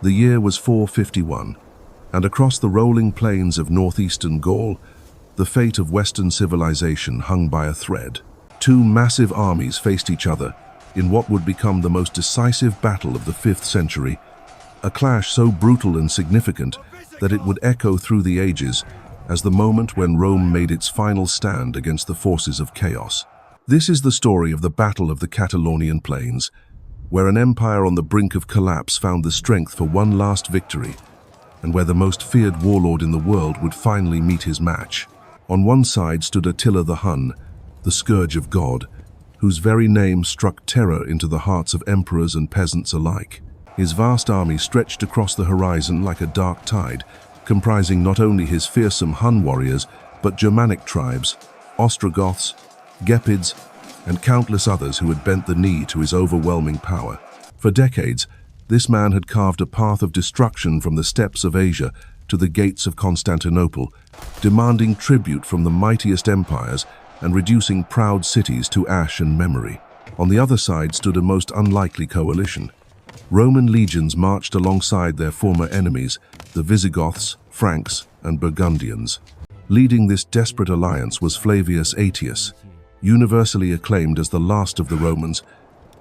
The year was 451, and across the rolling plains of northeastern Gaul, the fate of Western civilization hung by a thread. Two massive armies faced each other in what would become the most decisive battle of the 5th century, a clash so brutal and significant that it would echo through the ages as the moment when Rome made its final stand against the forces of chaos. This is the story of the Battle of the Catalaunian Plains, where an empire on the brink of collapse found the strength for one last victory, and where the most feared warlord in the world would finally meet his match. On one side stood Attila the Hun, the scourge of God, whose very name struck terror into the hearts of emperors and peasants alike. His vast army stretched across the horizon like a dark tide, comprising not only his fearsome Hun warriors, but Germanic tribes, Ostrogoths, Gepids, and countless others who had bent the knee to his overwhelming power. For decades, this man had carved a path of destruction from the steppes of Asia to the gates of Constantinople, demanding tribute from the mightiest empires and reducing proud cities to ash and memory. On the other side stood a most unlikely coalition. Roman legions marched alongside their former enemies, the Visigoths, Franks, and Burgundians. Leading this desperate alliance was Flavius Aetius, universally acclaimed as the last of the Romans,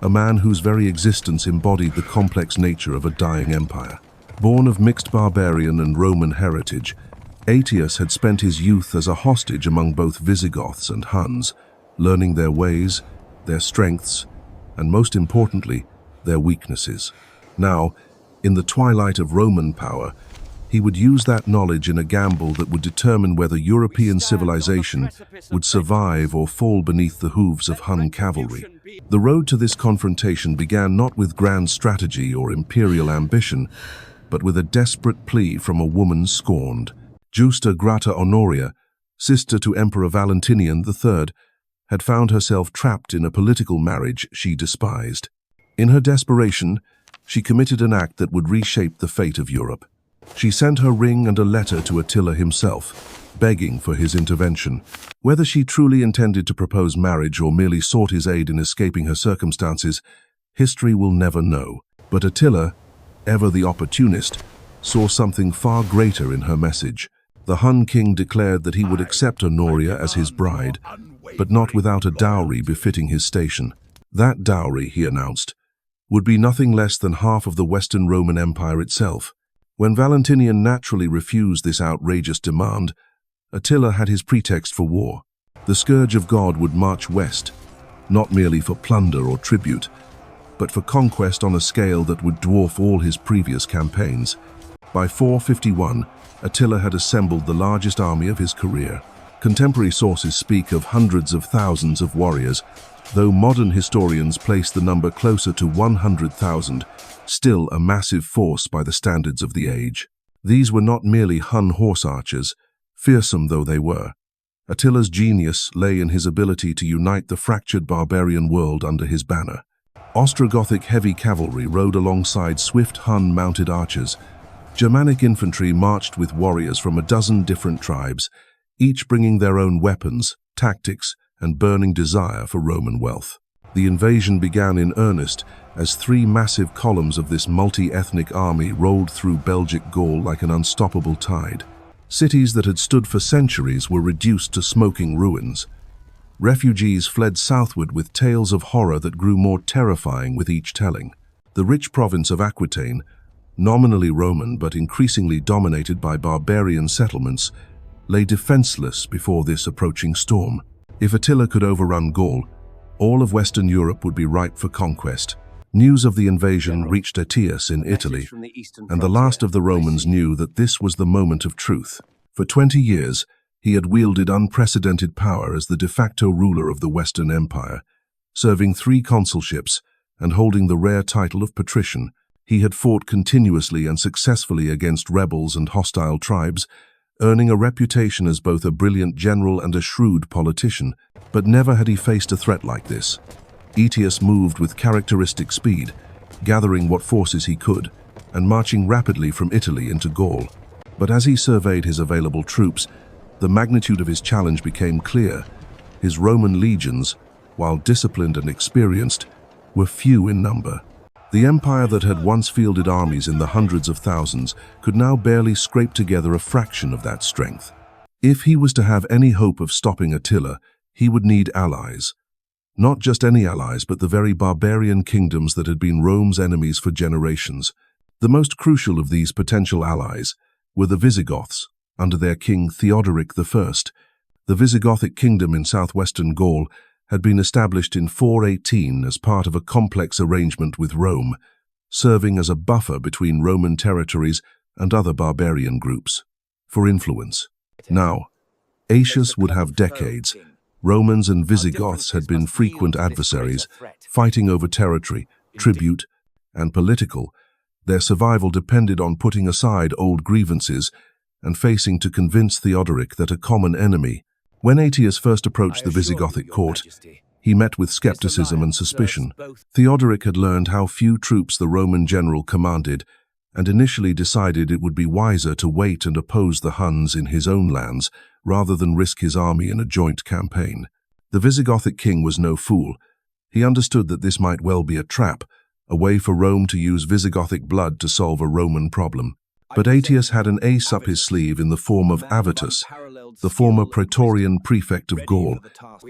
a man whose very existence embodied the complex nature of a dying empire. Born of mixed barbarian and Roman heritage, Aetius had spent his youth as a hostage among both Visigoths and Huns, learning their ways, their strengths, and most importantly, their weaknesses. Now, in the twilight of Roman power, he would use that knowledge in a gamble that would determine whether European civilization would survive or fall beneath the hooves of Hun cavalry. The road to this confrontation began not with grand strategy or imperial ambition, but with a desperate plea from a woman scorned. Justa Grata Honoria, sister to Emperor Valentinian III, had found herself trapped in a political marriage she despised. In her desperation, she committed an act that would reshape the fate of Europe. She sent her ring and a letter to Attila himself, begging for his intervention. Whether she truly intended to propose marriage or merely sought his aid in escaping her circumstances, history will never know. But Attila, ever the opportunist, saw something far greater in her message. The Hun king declared that he would accept Honoria as his bride, but not without a dowry befitting his station. That dowry, he announced, would be nothing less than half of the Western Roman Empire itself. When Valentinian naturally refused this outrageous demand, Attila had his pretext for war. The scourge of God would march west, not merely for plunder or tribute, but for conquest on a scale that would dwarf all his previous campaigns. By 451, Attila had assembled the largest army of his career. Contemporary sources speak of hundreds of thousands of warriors, though modern historians place the number closer to 100,000, still a massive force by the standards of the age. These were not merely Hun horse archers, fearsome though they were. Attila's genius lay in his ability to unite the fractured barbarian world under his banner. Ostrogothic heavy cavalry rode alongside swift Hun mounted archers. Germanic infantry marched with warriors from a dozen different tribes, each bringing their own weapons, tactics, and burning desire for Roman wealth. The invasion began in earnest as three massive columns of this multi-ethnic army rolled through Belgic Gaul like an unstoppable tide. Cities that had stood for centuries were reduced to smoking ruins. Refugees fled southward with tales of horror that grew more terrifying with each telling. The rich province of Aquitaine, nominally Roman but increasingly dominated by barbarian settlements, lay defenseless before this approaching storm. If Attila could overrun Gaul, all of Western Europe would be ripe for conquest. News of the invasion reached Aetius in Italy, and the last of the Romans knew that this was the moment of truth. For 20 years, he had wielded unprecedented power as the de facto ruler of the Western Empire. Serving 3 consulships and holding the rare title of patrician, he had fought continuously and successfully against rebels and hostile tribes, earning a reputation as both a brilliant general and a shrewd politician. But never had he faced a threat like this. Aetius moved with characteristic speed, gathering what forces he could, and marching rapidly from Italy into Gaul. But as he surveyed his available troops, the magnitude of his challenge became clear. His Roman legions, while disciplined and experienced, were few in number. The empire that had once fielded armies in the hundreds of thousands could now barely scrape together a fraction of that strength. If he was to have any hope of stopping Attila, he would need allies. Not just any allies, but the very barbarian kingdoms that had been Rome's enemies for generations. The most crucial of these potential allies were the Visigoths, under their king Theodoric I. The Visigothic kingdom in southwestern Gaul had been established in 418 as part of a complex arrangement with Rome, serving as a buffer between Roman territories and other barbarian groups, for influence. Now, Aetius would have decades. Romans and Visigoths had been frequent adversaries, fighting over territory, tribute, and political. Their survival depended on putting aside old grievances and facing to convince Theodoric that a common enemy. When Aetius first approached the Visigothic court, he met with skepticism and suspicion. Theodoric had learned how few troops the Roman general commanded, and initially decided it would be wiser to wait and oppose the Huns in his own lands, rather than risk his army in a joint campaign. The Visigothic king was no fool. He understood that this might well be a trap, a way for Rome to use Visigothic blood to solve a Roman problem. But Aetius had an ace up his sleeve in the form of Aetius, the former Praetorian prefect of Gaul.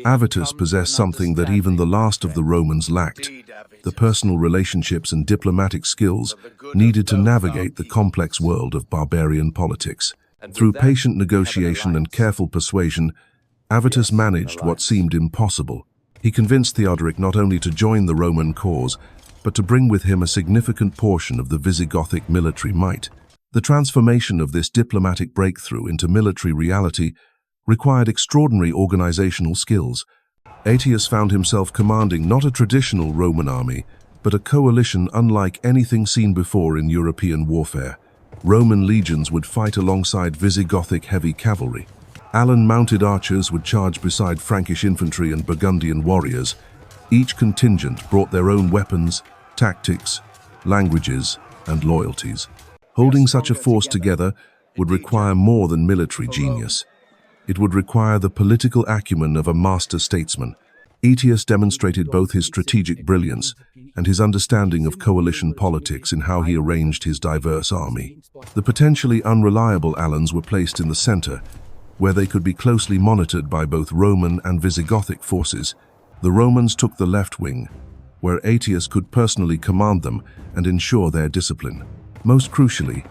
Aetius possessed something that even the last of the Romans lacked: the personal relationships and diplomatic skills needed to navigate the complex world of barbarian politics. Through patient negotiation and careful persuasion, Aetius managed what seemed impossible. He convinced Theodoric not only to join the Roman cause, but to bring with him a significant portion of the Visigothic military might. The transformation of this diplomatic breakthrough into military reality required extraordinary organizational skills. Aetius found himself commanding not a traditional Roman army, but a coalition unlike anything seen before in European warfare. Roman legions would fight alongside Visigothic heavy cavalry. Allan mounted archers would charge beside Frankish infantry and Burgundian warriors. Each contingent brought their own weapons, tactics, languages, and loyalties. Holding such a force together would require more than military genius. It would require the political acumen of a master statesman. Aetius demonstrated both his strategic brilliance and his understanding of coalition politics in how he arranged his diverse army. The potentially unreliable Alans were placed in the center, where they could be closely monitored by both Roman and Visigothic forces. The Romans took the left wing, where Aetius could personally command them and ensure their discipline. Most crucially,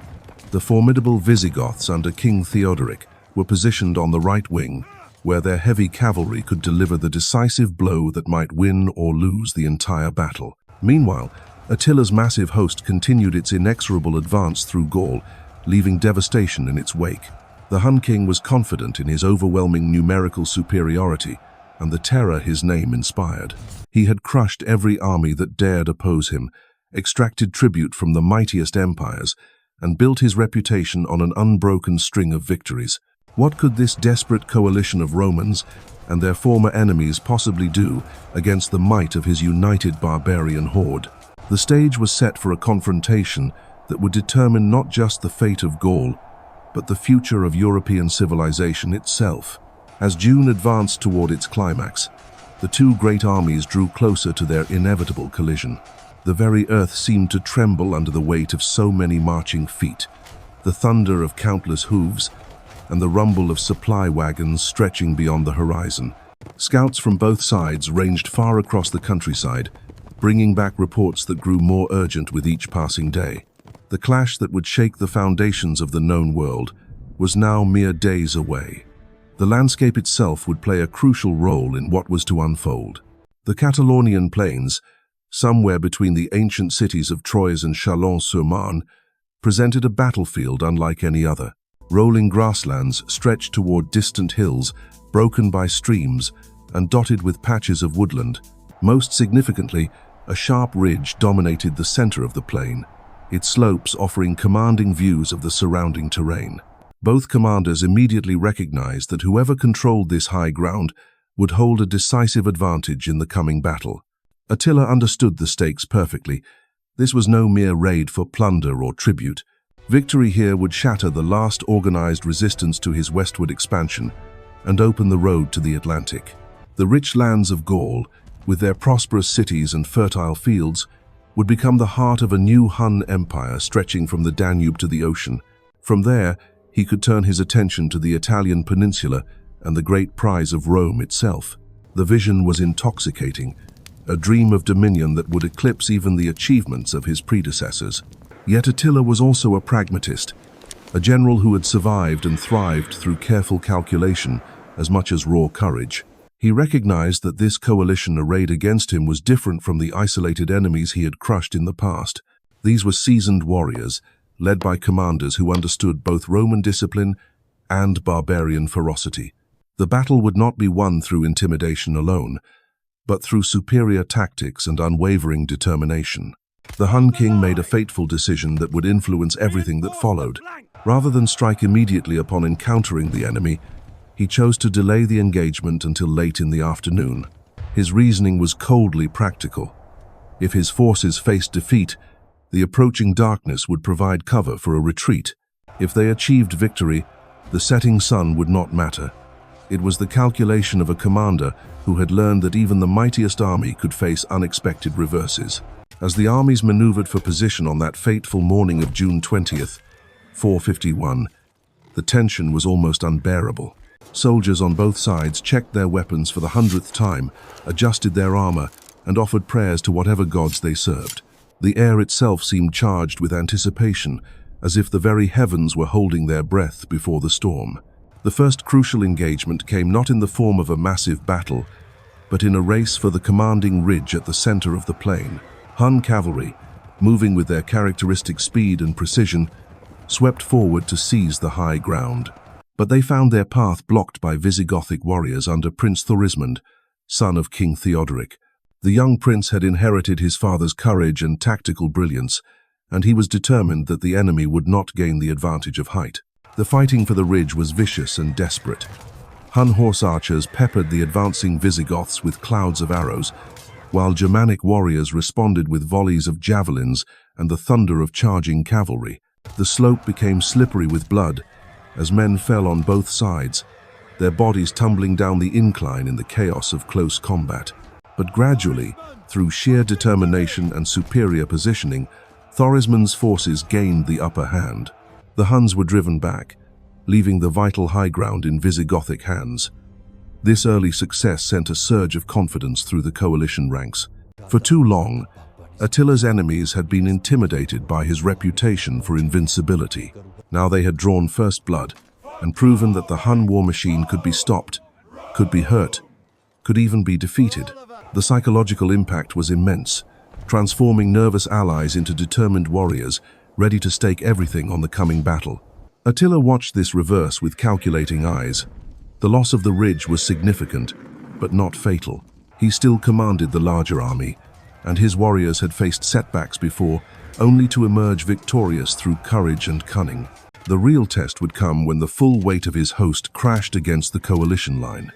the formidable Visigoths under King Theodoric were positioned on the right wing, where their heavy cavalry could deliver the decisive blow that might win or lose the entire battle. Meanwhile, Attila's massive host continued its inexorable advance through Gaul, leaving devastation in its wake. The Hun king was confident in his overwhelming numerical superiority and the terror his name inspired. He had crushed every army that dared oppose him, extracted tribute from the mightiest empires, and built his reputation on an unbroken string of victories. What could this desperate coalition of Romans and their former enemies possibly do against the might of his united barbarian horde? The stage was set for a confrontation that would determine not just the fate of Gaul, but the future of European civilization itself. As June advanced toward its climax, the two great armies drew closer to their inevitable collision. The very earth seemed to tremble under the weight of so many marching feet, the thunder of countless hooves, and the rumble of supply wagons stretching beyond the horizon. Scouts from both sides ranged far across the countryside, bringing back reports that grew more urgent with each passing day. The clash that would shake the foundations of the known world was now mere days away. The landscape itself would play a crucial role in what was to unfold. The Catalaunian Plains, somewhere between the ancient cities of Troyes and Chalons-sur-Marne, presented a battlefield unlike any other. Rolling grasslands stretched toward distant hills, broken by streams and dotted with patches of woodland. Most significantly, a sharp ridge dominated the center of the plain, its slopes offering commanding views of the surrounding terrain. Both commanders immediately recognized that whoever controlled this high ground would hold a decisive advantage in the coming battle. Attila understood the stakes perfectly. This was no mere raid for plunder or tribute. Victory here would shatter the last organized resistance to his westward expansion and open the road to the Atlantic. The rich lands of Gaul, with their prosperous cities and fertile fields, would become the heart of a new Hun empire stretching from the Danube to the ocean. From there, he could turn his attention to the Italian peninsula and the great prize of Rome itself. The vision was intoxicating, a dream of dominion that would eclipse even the achievements of his predecessors. Yet Attila was also a pragmatist, a general who had survived and thrived through careful calculation as much as raw courage. He recognized that this coalition arrayed against him was different from the isolated enemies he had crushed in the past. These were seasoned warriors, led by commanders who understood both Roman discipline and barbarian ferocity. The battle would not be won through intimidation alone, but through superior tactics and unwavering determination. The Hun king made a fateful decision that would influence everything that followed. Rather than strike immediately upon encountering the enemy, he chose to delay the engagement until late in the afternoon. His reasoning was coldly practical. If his forces faced defeat, the approaching darkness would provide cover for a retreat. If they achieved victory, the setting sun would not matter. It was the calculation of a commander who had learned that even the mightiest army could face unexpected reverses. As the armies maneuvered for position on that fateful morning of June 20th, 451, the tension was almost unbearable. Soldiers on both sides checked their weapons for the 100th time, adjusted their armor, and offered prayers to whatever gods they served. The air itself seemed charged with anticipation, as if the very heavens were holding their breath before the storm. The first crucial engagement came not in the form of a massive battle, but in a race for the commanding ridge at the center of the plain. Hun cavalry, moving with their characteristic speed and precision, swept forward to seize the high ground. But they found their path blocked by Visigothic warriors under Prince Thorismund, son of King Theodoric. The young prince had inherited his father's courage and tactical brilliance, and he was determined that the enemy would not gain the advantage of height. The fighting for the ridge was vicious and desperate. Hun horse archers peppered the advancing Visigoths with clouds of arrows, while Germanic warriors responded with volleys of javelins and the thunder of charging cavalry. The slope became slippery with blood as men fell on both sides, their bodies tumbling down the incline in the chaos of close combat. But gradually, through sheer determination and superior positioning, Thorismund's forces gained the upper hand. The Huns were driven back, leaving the vital high ground in Visigothic hands. This early success sent a surge of confidence through the coalition ranks. For too long, Attila's enemies had been intimidated by his reputation for invincibility. Now they had drawn first blood and proven that the Hun war machine could be stopped, could be hurt, could even be defeated. The psychological impact was immense, transforming nervous allies into determined warriors, ready to stake everything on the coming battle. Attila watched this reverse with calculating eyes. The loss of the ridge was significant, but not fatal. He still commanded the larger army, and his warriors had faced setbacks before, only to emerge victorious through courage and cunning. The real test would come when the full weight of his host crashed against the coalition line.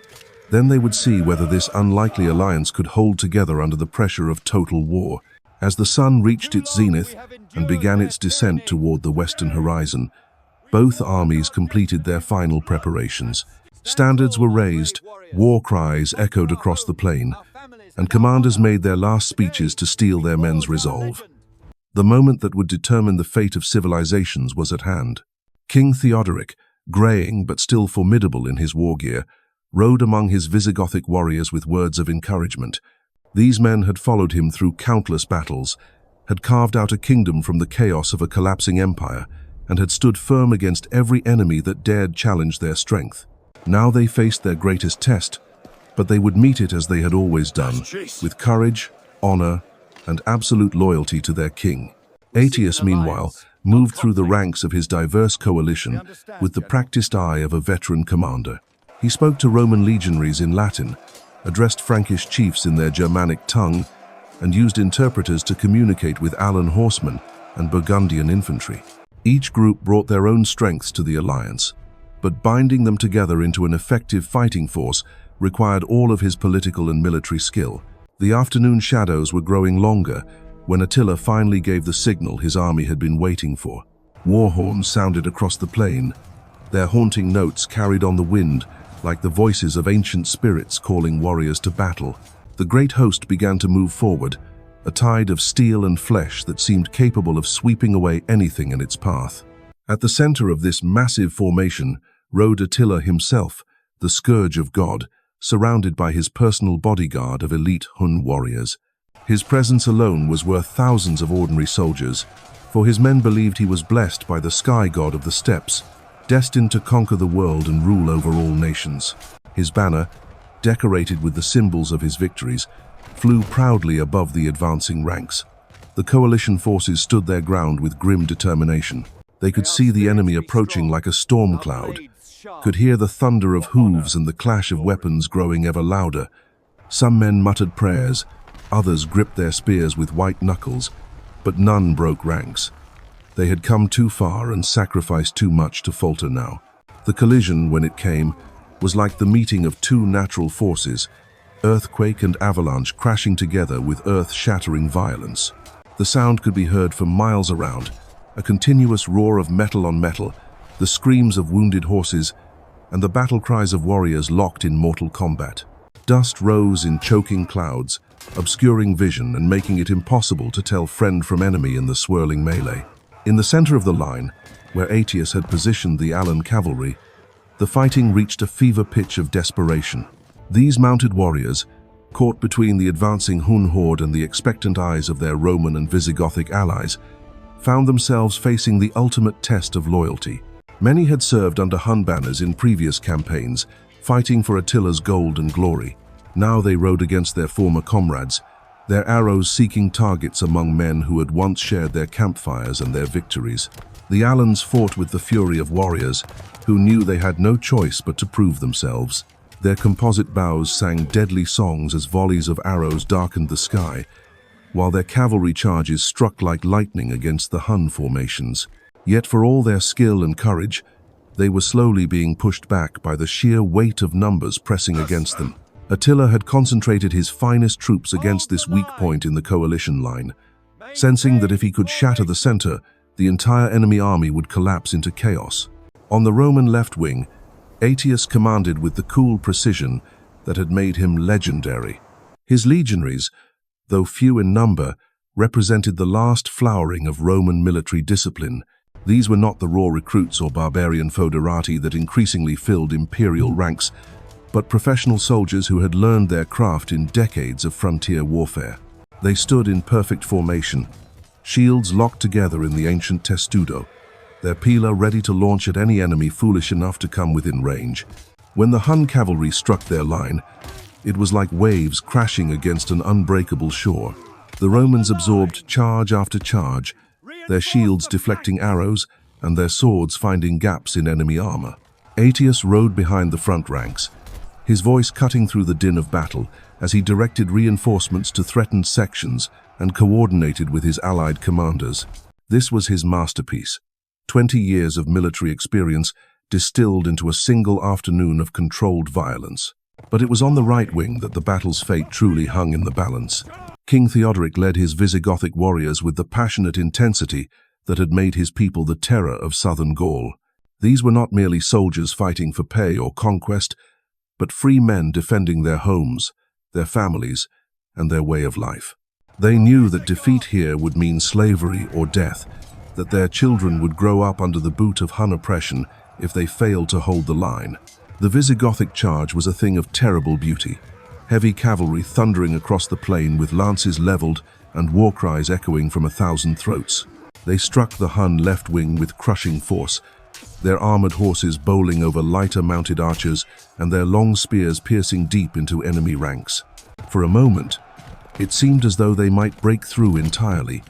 Then they would see whether this unlikely alliance could hold together under the pressure of total war. As the sun reached its zenith and began its descent toward the western horizon, both armies completed their final preparations. Standards were raised, war cries echoed across the plain, and commanders made their last speeches to steel their men's resolve. The moment that would determine the fate of civilizations was at hand. King Theodoric, graying but still formidable in his war gear, rode among his Visigothic warriors with words of encouragement. These men had followed him through countless battles, had carved out a kingdom from the chaos of a collapsing empire, and had stood firm against every enemy that dared challenge their strength. Now they faced their greatest test, but they would meet it as they had always done, with courage, honor, and absolute loyalty to their king. Aetius, meanwhile, moved through the ranks of his diverse coalition with the practiced eye of a veteran commander. He spoke to Roman legionaries in Latin, addressed Frankish chiefs in their Germanic tongue, and used interpreters to communicate with Alan horsemen and Burgundian infantry. Each group brought their own strengths to the alliance, but binding them together into an effective fighting force required all of his political and military skill. The afternoon shadows were growing longer when Attila finally gave the signal his army had been waiting for. War horns sounded across the plain, their haunting notes carried on the wind like the voices of ancient spirits calling warriors to battle. The great host began to move forward, a tide of steel and flesh that seemed capable of sweeping away anything in its path. At the center of this massive formation rode Attila himself, the scourge of God, surrounded by his personal bodyguard of elite Hun warriors. His presence alone was worth thousands of ordinary soldiers, for his men believed he was blessed by the sky god of the steppes, destined to conquer the world and rule over all nations. His banner, decorated with the symbols of his victories, flew proudly above the advancing ranks. The coalition forces stood their ground with grim determination. They could see the enemy approaching like a storm cloud, could hear the thunder of hooves and the clash of weapons growing ever louder. Some men muttered prayers, others gripped their spears with white knuckles, but none broke ranks. They had come too far and sacrificed too much to falter now. The collision, when it came, was like the meeting of two natural forces, earthquake and avalanche crashing together with earth-shattering violence. The sound could be heard for miles around, a continuous roar of metal on metal, the screams of wounded horses, and the battle cries of warriors locked in mortal combat. Dust rose in choking clouds, obscuring vision and making it impossible to tell friend from enemy in the swirling melee. In the center of the line, where Aetius had positioned the Allan cavalry, the fighting reached a fever pitch of desperation. These mounted warriors, caught between the advancing Hun horde and the expectant eyes of their Roman and Visigothic allies, found themselves facing the ultimate test of loyalty. Many had served under Hun banners in previous campaigns, fighting for Attila's gold and glory. Now they rode against their former comrades, their arrows seeking targets among men who had once shared their campfires and their victories. The Alans fought with the fury of warriors who knew they had no choice but to prove themselves. Their composite bows sang deadly songs as volleys of arrows darkened the sky, while their cavalry charges struck like lightning against the Hun formations. Yet for all their skill and courage, they were slowly being pushed back by the sheer weight of numbers pressing against them. Attila had concentrated his finest troops against this weak point in the coalition line, sensing that if he could shatter the center, the entire enemy army would collapse into chaos. On the Roman left wing, Aetius commanded with the cool precision that had made him legendary. His legionaries, though few in number, represented the last flowering of Roman military discipline. These were not the raw recruits or barbarian foederati that increasingly filled imperial ranks, but professional soldiers who had learned their craft in decades of frontier warfare. They stood in perfect formation, shields locked together in the ancient testudo, their pila ready to launch at any enemy foolish enough to come within range. When the Hun cavalry struck their line, it was like waves crashing against an unbreakable shore. The Romans absorbed charge after charge, their shields deflecting arrows and their swords finding gaps in enemy armor. Aetius rode behind the front ranks, his voice cutting through the din of battle as he directed reinforcements to threatened sections and coordinated with his allied commanders. This was his masterpiece, 20 years of military experience distilled into a single afternoon of controlled violence. But it was on the right wing that the battle's fate truly hung in the balance. King Theodoric led his Visigothic warriors with the passionate intensity that had made his people the terror of southern Gaul. These were not merely soldiers fighting for pay or conquest, but free men defending their homes, their families, and their way of life. They knew that defeat here would mean slavery or death, that their children would grow up under the boot of Hun oppression if they failed to hold the line. The Visigothic charge was a thing of terrible beauty. Heavy cavalry thundering across the plain with lances leveled and war cries echoing from 1,000 throats. They struck the Hun left wing with crushing force, their armored horses bowling over lighter mounted archers and their long spears piercing deep into enemy ranks. For a moment, it seemed as though they might break through entirely,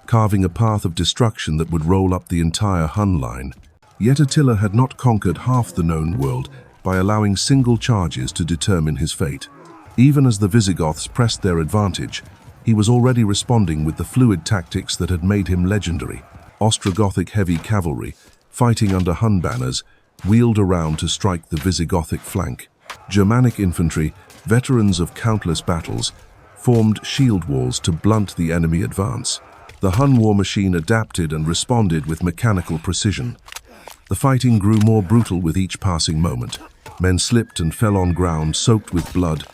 carving a path of destruction that would roll up the entire Hun line. Yet Attila had not conquered half the known world by allowing single charges to determine his fate. Even as the Visigoths pressed their advantage, he was already responding with the fluid tactics that had made him legendary. Ostrogothic heavy cavalry, fighting under Hun banners, wheeled around to strike the Visigothic flank. Germanic infantry, veterans of countless battles, formed shield walls to blunt the enemy advance. The Hun war machine adapted and responded with mechanical precision. The fighting grew more brutal with each passing moment. Men slipped and fell on ground soaked with blood,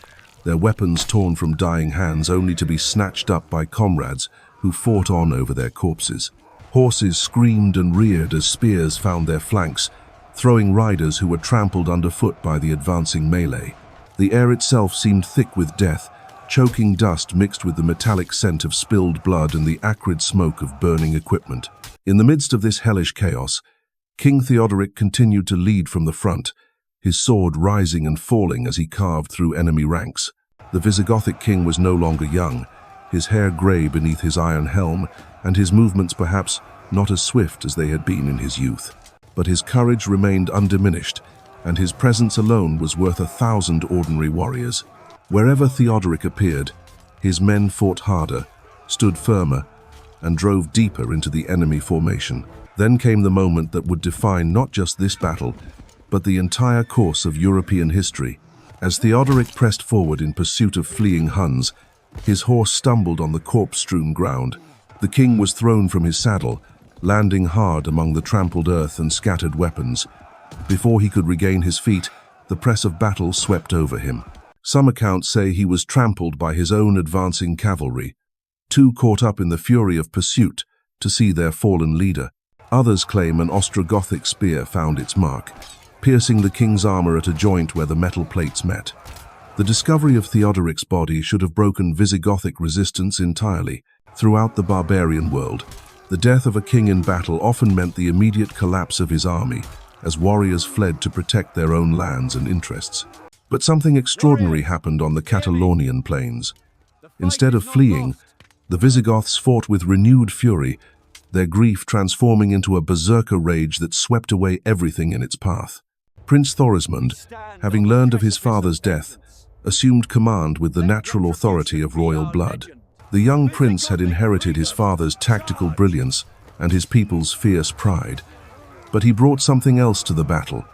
their weapons torn from dying hands only to be snatched up by comrades who fought on over their corpses. Horses screamed and reared as spears found their flanks, throwing riders who were trampled underfoot by the advancing melee. The air itself seemed thick with death, choking dust mixed with the metallic scent of spilled blood and the acrid smoke of burning equipment. In the midst of this hellish chaos, King Theodoric continued to lead from the front, his sword rising and falling as he carved through enemy ranks. The Visigothic king was no longer young, his hair grey beneath his iron helm, and his movements perhaps not as swift as they had been in his youth. But his courage remained undiminished, and his presence alone was worth 1,000 ordinary warriors. Wherever Theodoric appeared, his men fought harder, stood firmer, and drove deeper into the enemy formation. Then came the moment that would define not just this battle, but the entire course of European history. As Theodoric pressed forward in pursuit of fleeing Huns, his horse stumbled on the corpse-strewn ground. The king was thrown from his saddle, landing hard among the trampled earth and scattered weapons. Before he could regain his feet, the press of battle swept over him. Some accounts say he was trampled by his own advancing cavalry, too caught up in the fury of pursuit to see their fallen leader. Others claim an Ostrogothic spear found its mark, piercing the king's armor at a joint where the metal plates met. The discovery of Theodoric's body should have broken Visigothic resistance entirely. Throughout the barbarian world, the death of a king in battle often meant the immediate collapse of his army, as warriors fled to protect their own lands and interests. But something extraordinary happened on the Catalaunian Plains. Instead of fleeing, the Visigoths fought with renewed fury, their grief transforming into a berserker rage that swept away everything in its path. Prince Thorismund, having learned of his father's death, assumed command with the natural authority of royal blood. The young prince had inherited his father's tactical brilliance and his people's fierce pride, but he brought something else to the battle: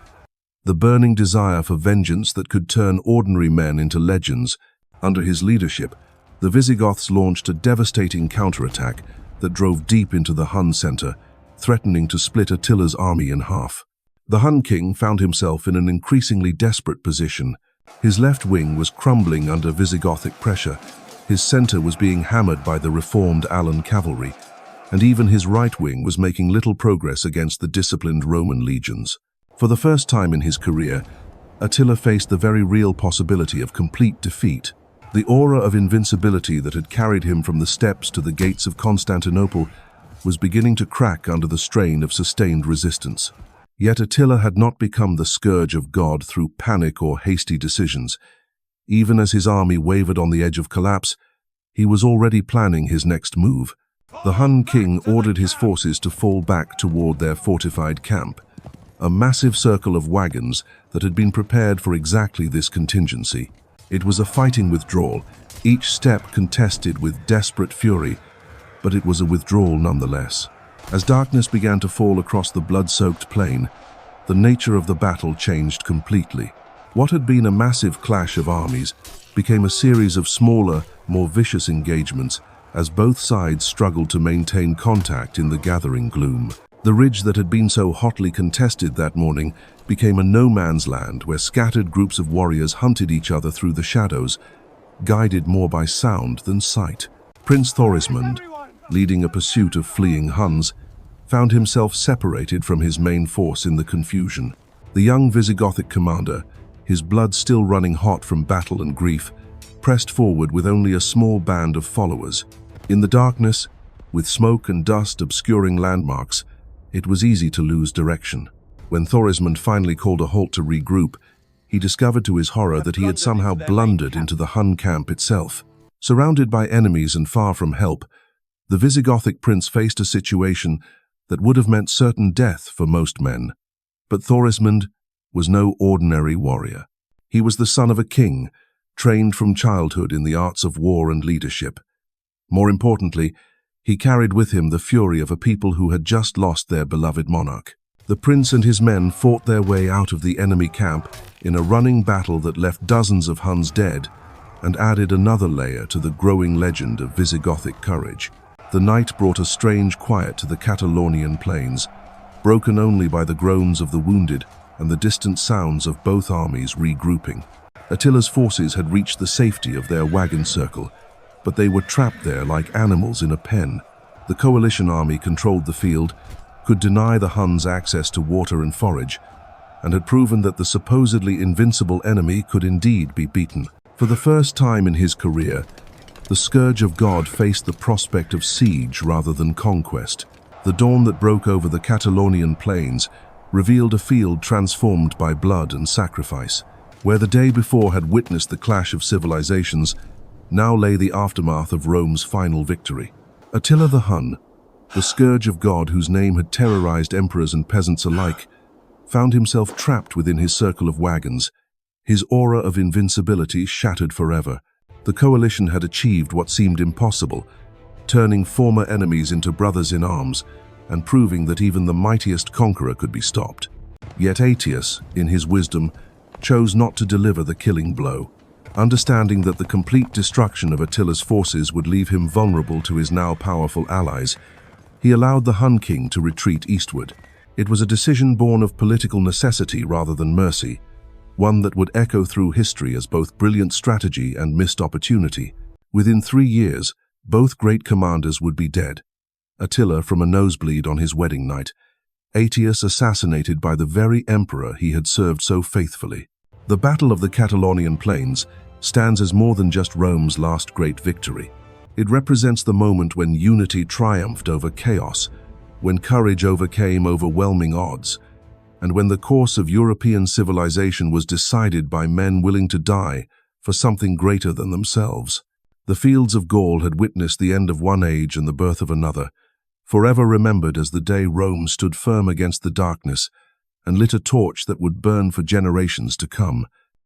the burning desire for vengeance that could turn ordinary men into legends. Under his leadership, the Visigoths launched a devastating counterattack that drove deep into the Hun center, threatening to split Attila's army in half. The Hun king found himself in an increasingly desperate position. His left wing was crumbling under Visigothic pressure, his center was being hammered by the reformed Allan cavalry, and even his right wing was making little progress against the disciplined Roman legions. For the first time in his career, Attila faced the very real possibility of complete defeat. The aura of invincibility that had carried him from the steppes to the gates of Constantinople was beginning to crack under the strain of sustained resistance. Yet Attila had not become the scourge of God through panic or hasty decisions. Even as his army wavered on the edge of collapse, he was already planning his next move. The Hun king ordered his forces to fall back toward their fortified camp, a massive circle of wagons that had been prepared for exactly this contingency. It was a fighting withdrawal, each step contested with desperate fury, but it was a withdrawal nonetheless. As darkness began to fall across the blood-soaked plain, the nature of the battle changed completely. What had been a massive clash of armies became a series of smaller, more vicious engagements as both sides struggled to maintain contact in the gathering gloom. The ridge that had been so hotly contested that morning became a no-man's land where scattered groups of warriors hunted each other through the shadows, guided more by sound than sight. Prince Thorismund, leading a pursuit of fleeing Huns, found himself separated from his main force in the confusion. The young Visigothic commander, his blood still running hot from battle and grief, pressed forward with only a small band of followers. In the darkness, with smoke and dust obscuring landmarks, it was easy to lose direction. When Thorismund finally called a halt to regroup, he discovered to his horror that he had somehow blundered into the Hun camp itself. Surrounded by enemies and far from help, the Visigothic prince faced a situation that would have meant certain death for most men. But Thorismund was no ordinary warrior. He was the son of a king, trained from childhood in the arts of war and leadership. More importantly, he carried with him the fury of a people who had just lost their beloved monarch. The prince and his men fought their way out of the enemy camp in a running battle that left dozens of Huns dead and added another layer to the growing legend of Visigothic courage. The night brought a strange quiet to the Catalaunian Plains, broken only by the groans of the wounded and the distant sounds of both armies regrouping. Attila's forces had reached the safety of their wagon circle, but they were trapped there like animals in a pen. The coalition army controlled the field, could deny the Huns access to water and forage, and had proven that the supposedly invincible enemy could indeed be beaten. For the first time in his career, the Scourge of God faced the prospect of siege rather than conquest. The dawn that broke over the Catalaunian Plains revealed a field transformed by blood and sacrifice. Where the day before had witnessed the clash of civilizations, now lay the aftermath of Rome's final victory. Attila the Hun, the Scourge of God whose name had terrorized emperors and peasants alike, found himself trapped within his circle of wagons, his aura of invincibility shattered forever. The coalition had achieved what seemed impossible, turning former enemies into brothers in arms and proving that even the mightiest conqueror could be stopped. Yet Aetius, in his wisdom, chose not to deliver the killing blow. Understanding that the complete destruction of Attila's forces would leave him vulnerable to his now powerful allies, he allowed the Hun king to retreat eastward. It was a decision born of political necessity rather than mercy, one that would echo through history as both brilliant strategy and missed opportunity. Within 3 years, both great commanders would be dead. Attila from a nosebleed on his wedding night, Aetius assassinated by the very emperor he had served so faithfully. The Battle of the Catalaunian Plains stands as more than just Rome's last great victory. It represents the moment when unity triumphed over chaos, when courage overcame overwhelming odds, and when the course of European civilization was decided by men willing to die for something greater than themselves. The fields of Gaul had witnessed the end of one age and the birth of another, forever remembered as the day Rome stood firm against the darkness and lit a torch that would burn for generations to come.